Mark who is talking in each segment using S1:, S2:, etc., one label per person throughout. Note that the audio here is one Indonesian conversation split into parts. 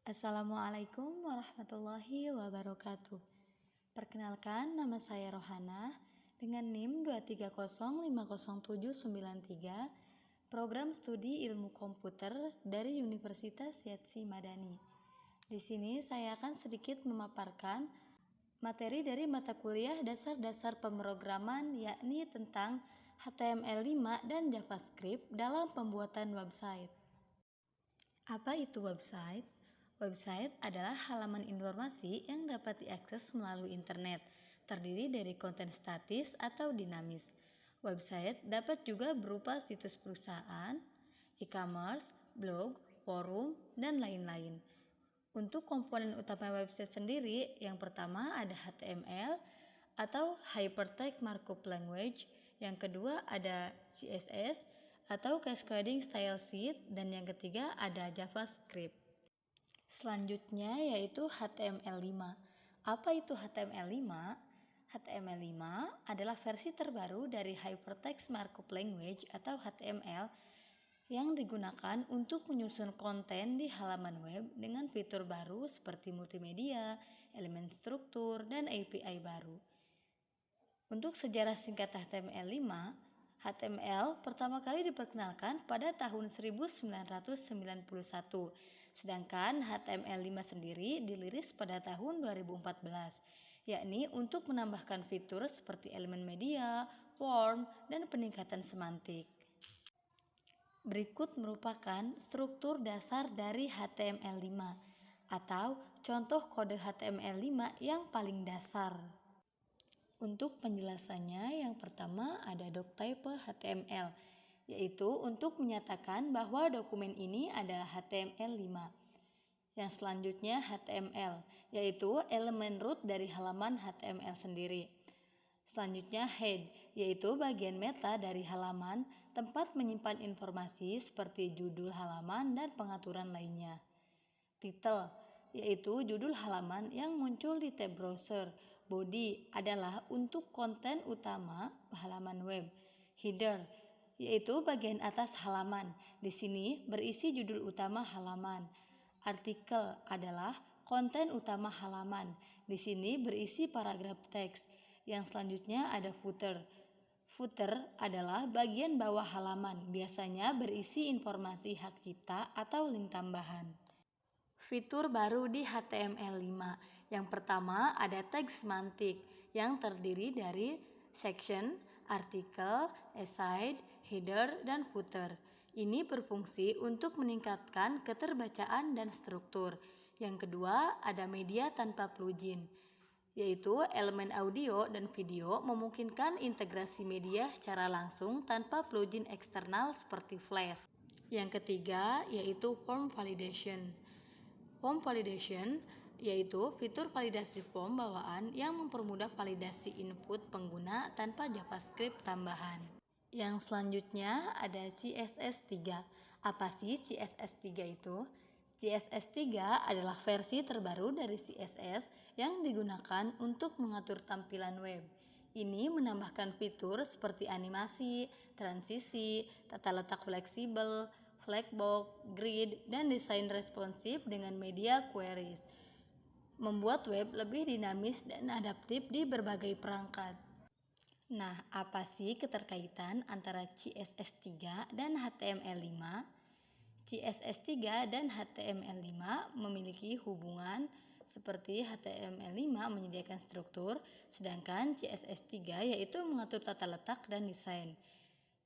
S1: Assalamualaikum warahmatullahi wabarakatuh. Perkenalkan, nama saya Rohana dengan NIM 2305073, Program Studi Ilmu Komputer dari Universitas Syedzi Madani. Di sini saya akan sedikit memaparkan materi dari mata kuliah dasar-dasar pemrograman, yakni tentang HTML5 dan JavaScript dalam pembuatan website. Apa itu website? Website adalah halaman informasi yang dapat diakses melalui internet, terdiri dari konten statis atau dinamis. Website dapat juga berupa situs perusahaan, e-commerce, blog, forum, dan lain-lain. Untuk komponen utama website sendiri, yang pertama ada HTML atau Hypertext Markup Language, yang kedua ada CSS atau Cascading Style Sheet, dan yang ketiga ada JavaScript. Selanjutnya yaitu HTML5. Apa itu HTML5? HTML5 adalah versi terbaru dari Hypertext Markup Language atau HTML yang digunakan untuk menyusun konten di halaman web dengan fitur baru seperti multimedia, elemen struktur, dan API baru. Untuk sejarah singkat HTML5, HTML pertama kali diperkenalkan pada tahun 1991, sedangkan HTML5 sendiri dirilis pada tahun 2014, yakni untuk menambahkan fitur seperti elemen media, form, dan peningkatan semantik. Berikut merupakan struktur dasar dari HTML5 atau contoh kode HTML5 yang paling dasar. Untuk penjelasannya, yang pertama ada doctype HTML, yaitu untuk menyatakan bahwa dokumen ini adalah HTML5. Yang selanjutnya HTML, yaitu elemen root dari halaman HTML sendiri. Selanjutnya head, yaitu bagian meta dari halaman, tempat menyimpan informasi seperti judul halaman dan pengaturan lainnya. Title, yaitu judul halaman yang muncul di tab browser. Body adalah untuk konten utama halaman web. Header, yaitu bagian atas halaman. Di sini berisi judul utama halaman. Artikel adalah konten utama halaman. Di sini berisi paragraf teks. Yang selanjutnya ada footer. Footer adalah bagian bawah halaman, biasanya berisi informasi hak cipta atau link tambahan. Fitur baru di HTML5. Yang pertama ada tag semantik yang terdiri dari section, artikel, aside, header, dan footer. Ini berfungsi untuk meningkatkan keterbacaan dan struktur. Yang kedua ada media tanpa plugin, yaitu elemen audio dan video memungkinkan integrasi media secara langsung tanpa plugin eksternal seperti Flash. Yang ketiga yaitu form validation. Form validation yaitu fitur validasi form bawaan yang mempermudah validasi input pengguna tanpa JavaScript tambahan. Yang selanjutnya ada CSS3. Apa sih CSS3 itu? CSS3 adalah versi terbaru dari CSS yang digunakan untuk mengatur tampilan web. Ini menambahkan fitur seperti animasi, transisi, tata letak fleksibel, flagbox, grid, dan desain responsif dengan media queries. Membuat web lebih dinamis dan adaptif di berbagai perangkat. Nah, apa sih keterkaitan antara CSS3 dan HTML5? CSS3 dan HTML5 memiliki hubungan seperti HTML5 menyediakan struktur, sedangkan CSS3 yaitu mengatur tata letak dan desain.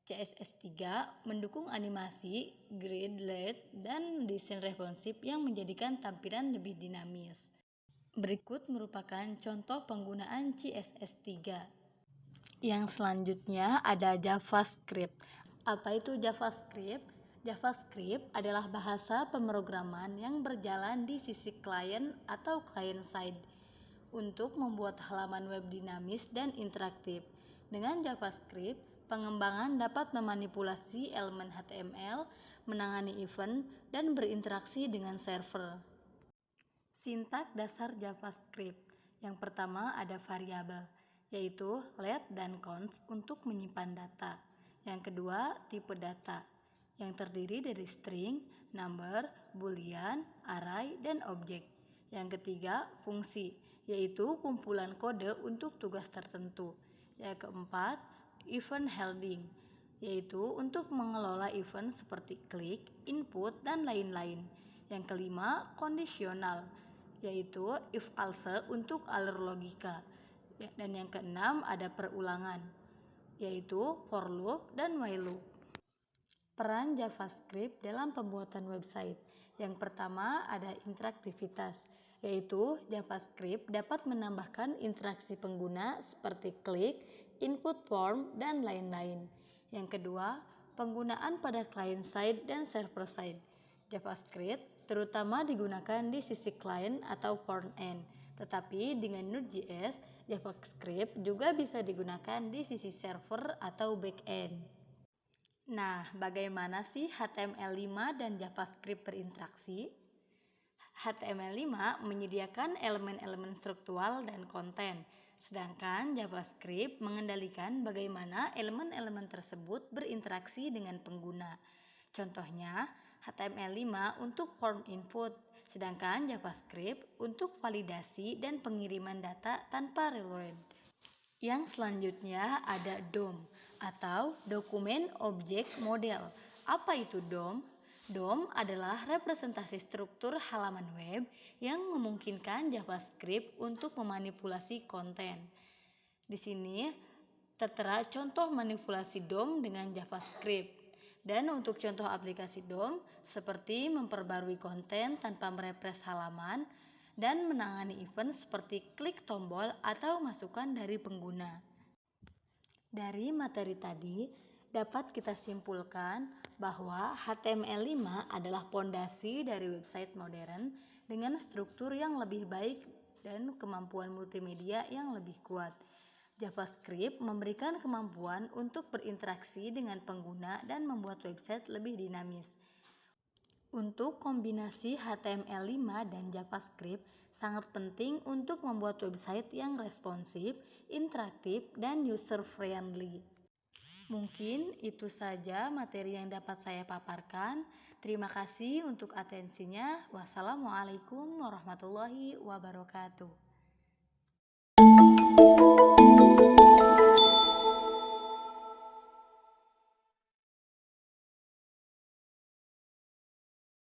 S1: CSS3 mendukung animasi, grid, LED, dan desain responsif yang menjadikan tampilan lebih dinamis. Berikut merupakan contoh penggunaan CSS3. Yang selanjutnya ada JavaScript. Apa itu JavaScript? JavaScript adalah bahasa pemrograman yang berjalan di sisi klien atau client side untuk membuat halaman web dinamis dan interaktif. Dengan JavaScript, pengembangan dapat memanipulasi elemen HTML, menangani event, dan berinteraksi dengan server. Sintak dasar JavaScript. Yang pertama ada variabel, yaitu let dan const untuk menyimpan data. Yang kedua tipe data, yang terdiri dari string, number, boolean, array, dan objek. Yang ketiga, fungsi, yaitu kumpulan kode untuk tugas tertentu. Yang keempat, event handling, yaitu untuk mengelola event seperti klik, input, dan lain-lain. Yang kelima, kondisional, yaitu if else untuk alur logika. Dan yang keenam ada perulangan, yaitu for loop dan while loop. Peran JavaScript dalam pembuatan website. Yang pertama ada interaktivitas, yaitu JavaScript dapat menambahkan interaksi pengguna seperti klik, input form, dan lain-lain. Yang kedua, penggunaan pada client side dan server side. JavaScript terutama digunakan di sisi client atau front end, tetapi dengan Node.js, JavaScript juga bisa digunakan di sisi server atau back end. Nah, bagaimana sih HTML5 dan JavaScript berinteraksi? HTML5 menyediakan elemen-elemen struktural dan konten, sedangkan JavaScript mengendalikan bagaimana elemen-elemen tersebut berinteraksi dengan pengguna. Contohnya, HTML5 untuk form input, sedangkan JavaScript untuk validasi dan pengiriman data tanpa reload. Yang selanjutnya ada DOM atau Dokumen Objek Model. Apa itu DOM? DOM adalah representasi struktur halaman web yang memungkinkan JavaScript untuk memanipulasi konten. Di sini tertera contoh manipulasi DOM dengan JavaScript. Dan untuk contoh aplikasi DOM seperti memperbarui konten tanpa merefresh halaman dan menangani event seperti klik tombol atau masukan dari pengguna. Dari materi tadi dapat kita simpulkan bahwa HTML5 adalah pondasi dari website modern dengan struktur yang lebih baik dan kemampuan multimedia yang lebih kuat. JavaScript memberikan kemampuan untuk berinteraksi dengan pengguna dan membuat website lebih dinamis. Untuk kombinasi HTML5 dan JavaScript sangat penting untuk membuat website yang responsif, interaktif, dan user-friendly. Mungkin itu saja materi yang dapat saya paparkan. Terima kasih untuk atensinya. Wassalamualaikum warahmatullahi wabarakatuh.